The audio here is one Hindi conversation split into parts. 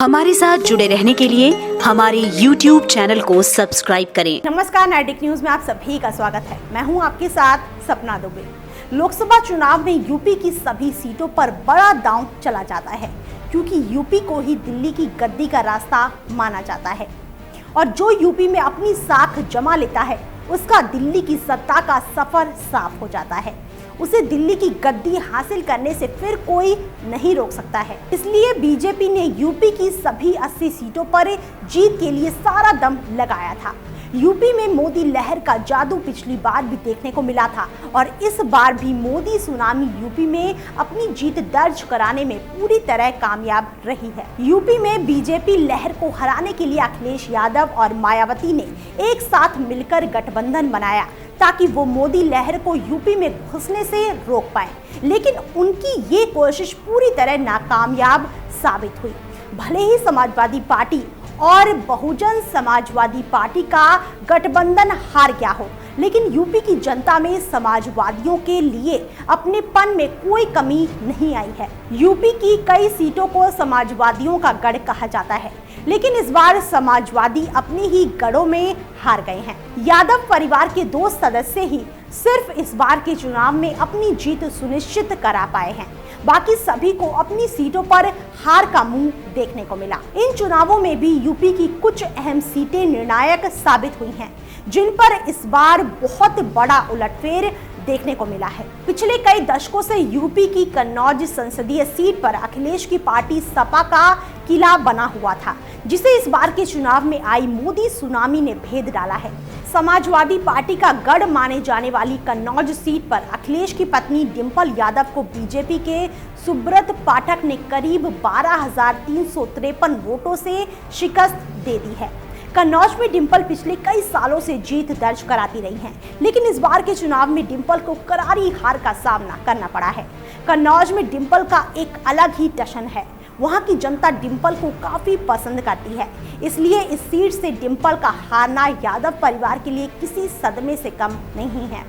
हमारे साथ जुड़े रहने के लिए हमारे YouTube चैनल को सब्सक्राइब करें। नमस्कार, नैतिक न्यूज में आप सभी का स्वागत है। मैं हूं आपके साथ सपना दुबे। लोकसभा चुनाव में यूपी की सभी सीटों पर बड़ा दांव चला जाता है, क्योंकि यूपी को ही दिल्ली की गद्दी का रास्ता माना जाता है और जो यूपी में अपनी साख जमा लेता है उसका दिल्ली की सत्ता का सफर साफ हो जाता है। उसे दिल्ली की गद्दी हासिल करने से फिर कोई नहीं रोक सकता है। इसलिए बीजेपी ने यूपी की सभी 80 सीटों पर जीत के लिए सारा दम लगाया था। यूपी में मोदी लहर का जादू पिछली बार भी देखने को मिला था और इस बार भी मोदी सुनामी यूपी में अपनी जीत दर्ज कराने में पूरी तरह कामयाब रही है। यूपी में बीजेपी लहर को हराने के लिए अखिलेश यादव और मायावती ने एक साथ मिलकर गठबंधन बनाया ताकि वो मोदी लहर को यूपी में घुसने से रोक पाए, लेकिन उनकी ये कोशिश पूरी तरह नाकामयाब साबित हुई। भले ही समाजवादी पार्टी और बहुजन समाजवादी पार्टी का गठबंधन हार गया हो, लेकिन यूपी की जनता में समाजवादियों के लिए अपनेपन में कोई कमी नहीं आई है। यूपी की कई सीटों को समाजवादियों का गढ़ कहा जाता है, लेकिन इस बार समाजवादी अपने ही गढ़ों में हार गए हैं। यादव परिवार के 2 सदस्य ही सिर्फ इस बार के चुनाव में अपनी जीत सुनिश्चित करा पाए हैं। बाकी सभी को अपनी सीटों पर हार का मुंह देखने को मिला। इन चुनावों में भी यूपी की कुछ अहम सीटें निर्णायक साबित हुई हैं, जिन पर इस बार बहुत बड़ा उलटफेर देखने को मिला है। पिछले कई दशकों से यूपी की कन्नौज संसदीय सीट पर अखिलेश की पार्टी सपा का किला बना हुआ था, जिसे इस बार के चुनाव में आई मोदी सुनामी ने भेद डाला है। समाजवादी पार्टी का गढ़ माने जाने वाली कन्नौज सीट पर अखिलेश की पत्नी डिंपल यादव को बीजेपी के सुब्रत पाठक ने करीब 12,353 वोटों से शिकस्त दे दी है। कन्नौज में डिंपल पिछले कई सालों से जीत दर्ज कराती रही हैं, लेकिन इस बार के चुनाव में डिंपल को करारी हार का सामना करना पड़ा है। कन्नौज में डिंपल का एक अलग ही टशन है। वहां की जनता डिंपल को काफी पसंद करती है, इसलिए इस सीट से डिंपल का हारना यादव परिवार के लिए किसी सदमे से कम नहीं है।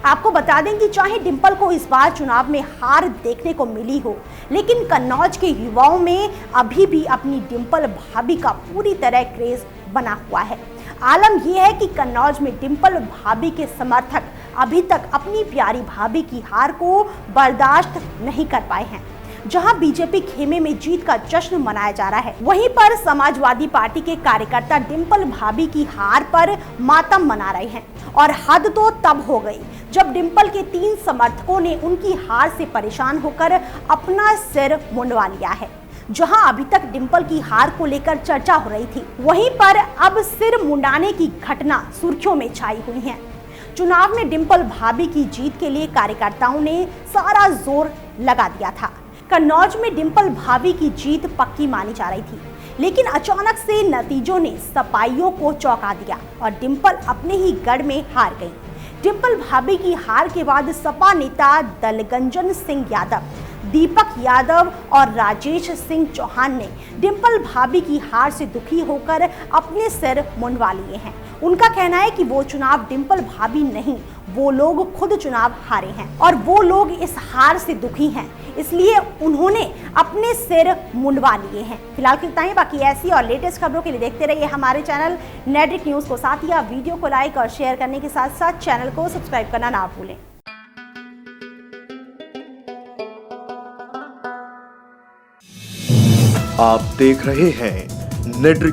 आपको बता दें कि चाहे डिंपल को इस बार चुनाव में हार देखने को मिली हो, लेकिन कन्नौज के युवाओं में अभी भी अपनी डिंपल भाभी का पूरी तरह क्रेज बना हुआ है। आलम यह है कि कन्नौज में डिंपल भाभी के समर्थक अभी तक अपनी प्यारी भाभी की हार को बर्दाश्त नहीं कर पाए हैं। जहां बीजेपी खेमे में जीत का जश्न मनाया जा रहा है, वहीं पर समाजवादी पार्टी के कार्यकर्ता डिंपल भाभी की हार पर मातम मना रहे हैं। और हद तो तब हो गई जब डिंपल के 3 समर्थकों ने उनकी हार से परेशान होकर अपना सिर मुंडवा लिया है। जहां अभी तक डिंपल की हार को लेकर चर्चा हो रही थी, वहीं पर अब सिर मुंडाने की घटना सुर्खियों में छाई हुई है। चुनाव में डिंपल भाभी की जीत के लिए कार्यकर्ताओं ने सारा जोर लगा दिया था। कन्नौज में डिंपल भाभी की जीत पक्की मानी जा रही थी, लेकिन अचानक से नतीजों ने सपाइयों को चौंका दिया और डिंपल अपने ही गढ़ में हार गई। डिंपल भाभी की हार के बाद सपा नेता दलगंजन सिंह यादव, दीपक यादव और राजेश सिंह चौहान ने डिंपल भाभी की हार से दुखी होकर अपने सिर मुंडवा लिए हैं। उनका कहना है कि वो चुनाव डिंपल भाभी नहीं, वो लोग खुद चुनाव हारे हैं और वो लोग इस हार से दुखी हैं, इसलिए उन्होंने अपने सिर मुंडवा लिए हैं। फिलहाल इतना ही। बाकी ऐसी और लेटेस्ट खबरों के लिए देखते रहिए हमारे चैनल नैतिक न्यूज को। साथ ही आप वीडियो को लाइक और शेयर करने के साथ साथ चैनल को सब्सक्राइब करना ना भूलें। आप देख रहे हैं नैतिक